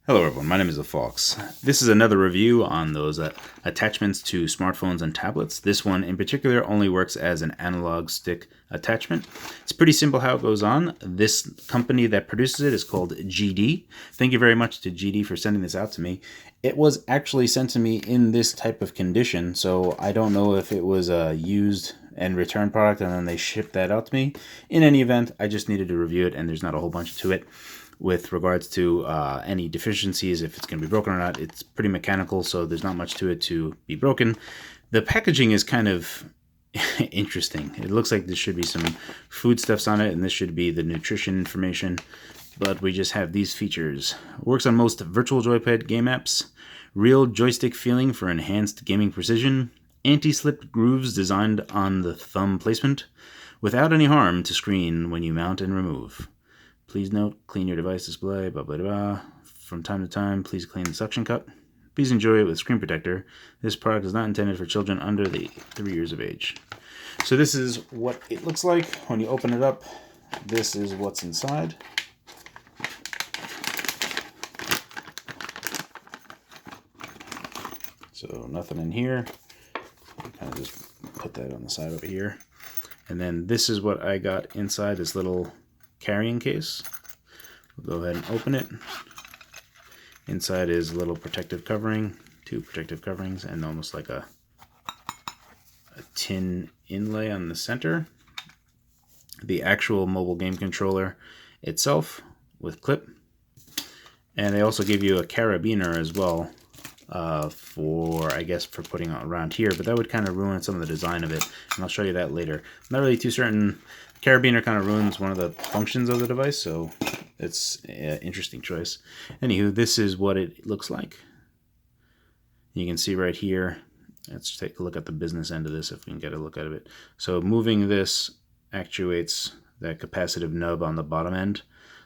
Hello everyone, my name is The Fox. This is another review on those attachments to smartphones and tablets. This one in particular only works as an analog stick attachment. It's pretty simple how it goes on. This company that produces it is called GD. Thank you very much to GD for sending this out to me. It was actually sent to me in this type of condition, so I don't know if it was a used and return product and then they shipped that out to me. In any event, I just needed to review it and there's not a whole bunch to it. With regards to any deficiencies, if it's going to be broken or not, it's pretty mechanical, so there's not much to it to be broken. The packaging is kind of interesting. It looks like there should be some foodstuffs on it, and this should be the nutrition information, but we just have these features. Works on most virtual joypad game apps, real joystick feeling for enhanced gaming precision, anti-slip grooves designed on the thumb placement, without any harm to screen when you mount and remove. Please note, clean your device display, blah, blah, blah. From time to time, please clean the suction cup. Please enjoy it with screen protector. This product is not intended for children under the 3 years of age. So this is what it looks like. When you open it up, this is what's inside. So nothing in here. Kind of just put that on the side over here. And then this is what I got inside this little carrying case. We'll go ahead and open it. Inside is a little protective covering, 2 protective coverings, and almost like a tin inlay on the center. The actual mobile game controller itself with clip. And they also give you a carabiner as well for, I guess, for putting it around here, but that would kind of ruin some of the design of it, and I'll show you that later. I'm not really too certain. Carabiner kind of ruins one of the functions of the device, so it's an interesting choice. Anywho, this is what it looks like. You can see right here. Let's take a look at the business end of this if we can get a look at it. So moving this actuates that capacitive nub on the bottom end,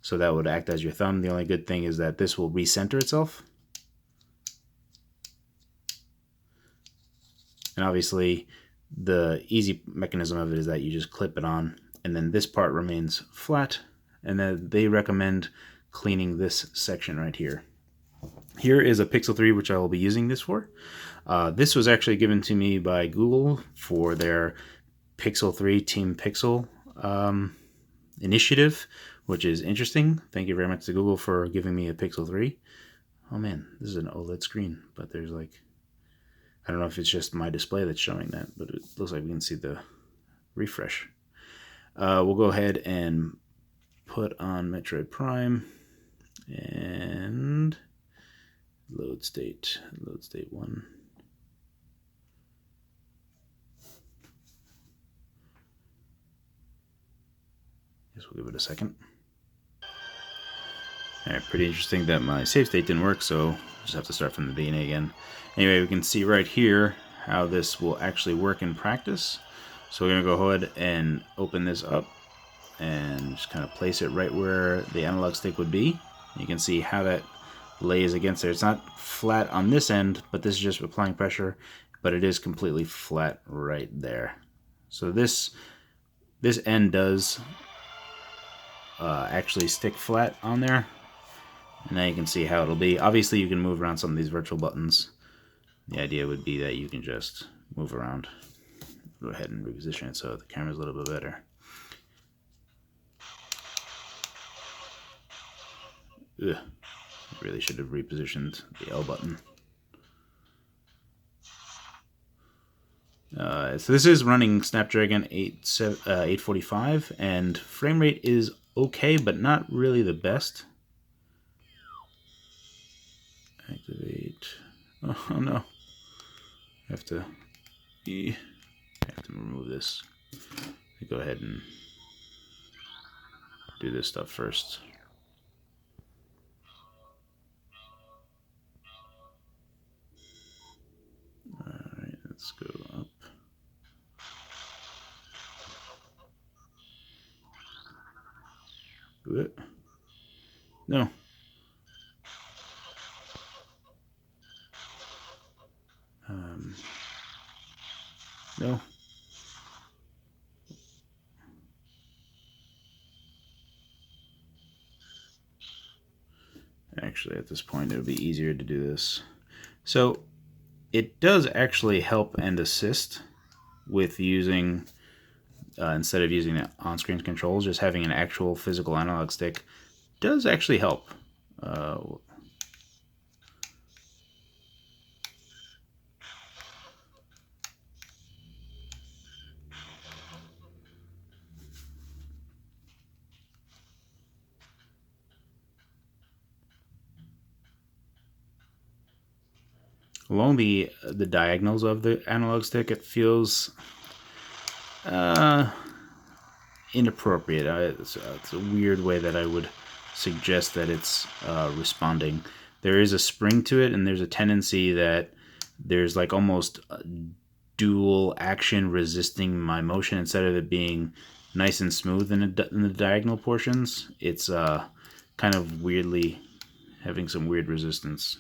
so that would act as your thumb. The only good thing is that this will recenter itself. And obviously, the easy mechanism of it is that you just clip it on, and then this part remains flat, and then they recommend cleaning this section right here. Here is a Pixel 3, which I will be using this for. This was actually given to me by Google for their Pixel 3 Team Pixel initiative, which is interesting. Thank you very much to Google for giving me a Pixel 3. Oh man, this is an OLED screen, but there's like, I don't know if it's just my display that's showing that, but it looks like we can see the refresh. We'll go ahead and put on Metroid Prime and load state 1. Guess we'll give it a second. Alright, pretty interesting that my save state didn't work, so just have to start from the beginning again. Anyway, we can see right here how this will actually work in practice. So we're going to go ahead and open this up and just kind of place it right where the analog stick would be. You can see how that lays against there. It's not flat on this end, but this is just applying pressure, but it is completely flat right there. So this end does actually stick flat on there. And now you can see how it'll be. Obviously, you can move around some of these virtual buttons. The idea would be that you can just move around. Go ahead and reposition it so the camera's a little bit better. Ugh. I really should have repositioned the L button. So this is running Snapdragon 845, and frame rate is okay, but not really the best. Activate. Oh no. I have to remove this. Go ahead and do this stuff first. Alright, let's go up. No. No. Actually, at this point, it would be easier to do this. So it does actually help and assist with using, instead of using the on-screen controls, just having an actual physical analog stick does actually help. Along the diagonals of the analog stick, it feels inappropriate. It's a weird way that I would suggest that it's responding. There is a spring to it, and there's a tendency that there's like almost dual action resisting my motion instead of it being nice and smooth in the diagonal portions. It's kind of weirdly having some weird resistance.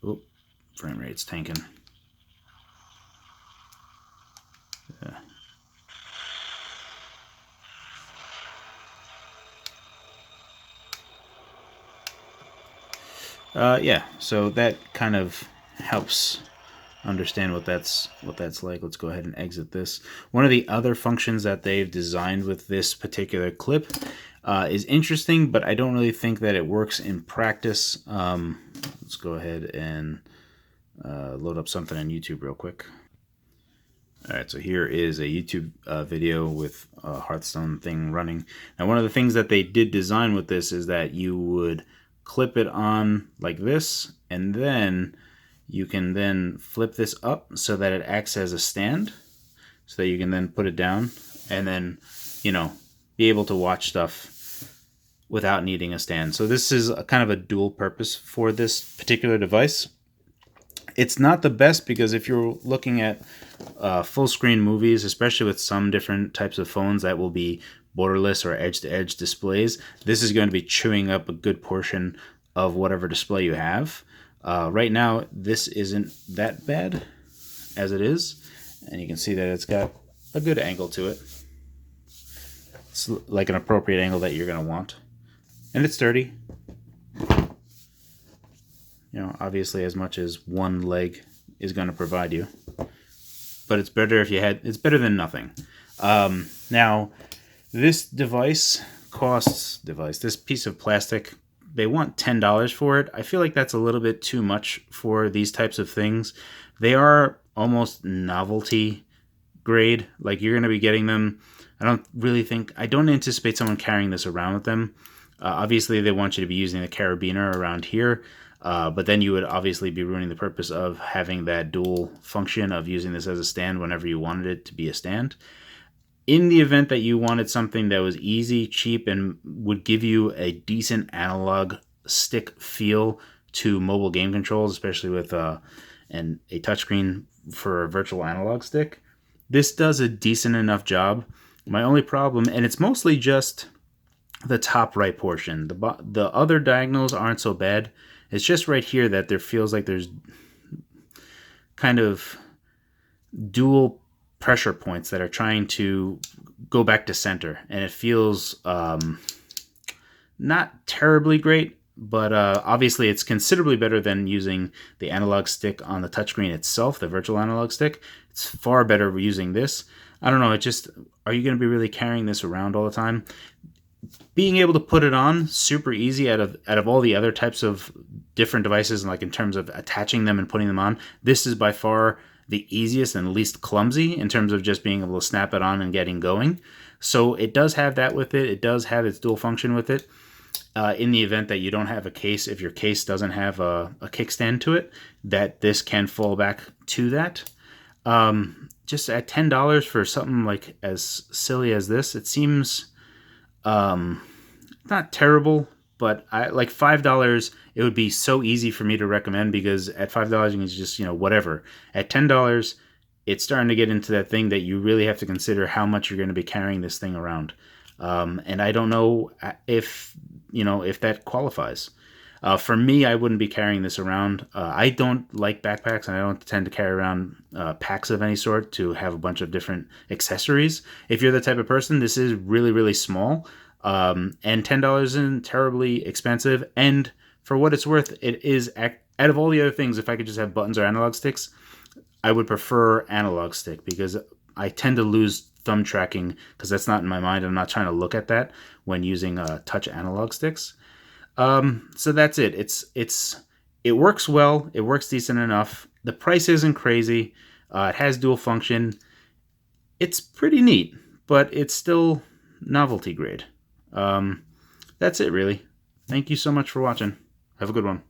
Oh, frame rate's tanking. Yeah, so that kind of helps understand what that's like. Let's go ahead and exit this. One of the other functions that they've designed with this particular clip is interesting, but I don't really think that it works in practice. Let's go ahead and load up something on YouTube real quick. All right, so here is a YouTube video with a Hearthstone thing running. Now, one of the things that they did design with this is that you would clip it on like this, and then you can then flip this up so that it acts as a stand, so that you can then put it down and then, you know, be able to watch stuff without needing a stand. So this is a kind of a dual purpose for this particular device. It's not the best because if you're looking at full screen movies, especially with some different types of phones that will be borderless or edge-to-edge displays, this is going to be chewing up a good portion of whatever display you have. Right now, this isn't that bad as it is, and you can see that it's got a good angle to it. It's like an appropriate angle that you're going to want. And it's sturdy. You know, obviously as much as one leg is going to provide you. But it's better if you had, it's better than nothing. Now, this this piece of plastic, they want $10 for it. I feel like that's a little bit too much for these types of things. They are almost novelty grade. Like, you're going to be getting them. I don't anticipate someone carrying this around with them. Obviously, they want you to be using the carabiner around here. But then you would obviously be ruining the purpose of having that dual function of using this as a stand whenever you wanted it to be a stand. In the event that you wanted something that was easy, cheap, and would give you a decent analog stick feel to mobile game controls, especially with a touchscreen for a virtual analog stick, this does a decent enough job. My only problem, and it's mostly just the top right portion. The other diagonals aren't so bad. It's just right here that there feels like there's kind of dual pressure points that are trying to go back to center. And it feels not terribly great, but obviously it's considerably better than using the analog stick on the touchscreen itself, the virtual analog stick. It's far better using this. I don't know, are you going to be really carrying this around all the time? Being able to put it on, super easy out of all the other types of different devices, and like in terms of attaching them and putting them on, this is by far the easiest and least clumsy in terms of just being able to snap it on and getting going. So it does have that with it. It does have its dual function with it. In the event that you don't have a case, if your case doesn't have a kickstand to it, that this can fall back to that. Just at $10 for something like as silly as this, it seems not terrible, but like $5, it would be so easy for me to recommend, because at $5 you can just, whatever. At $10, it's starting to get into that thing that you really have to consider how much you're going to be carrying this thing around. And I don't know if if that qualifies. For me, I wouldn't be carrying this around. I don't like backpacks, and I don't tend to carry around packs of any sort to have a bunch of different accessories. If you're the type of person, this is really, really small, and $10 isn't terribly expensive. And for what it's worth, it is, out of all the other things, if I could just have buttons or analog sticks, I would prefer analog stick, because I tend to lose thumb tracking because that's not in my mind. I'm not trying to look at that when using touch analog sticks. So that's it. It works well. It works decent enough. The price isn't crazy. It has dual function. It's pretty neat, but it's still novelty grade. That's it, really. Thank you so much for watching. Have a good one.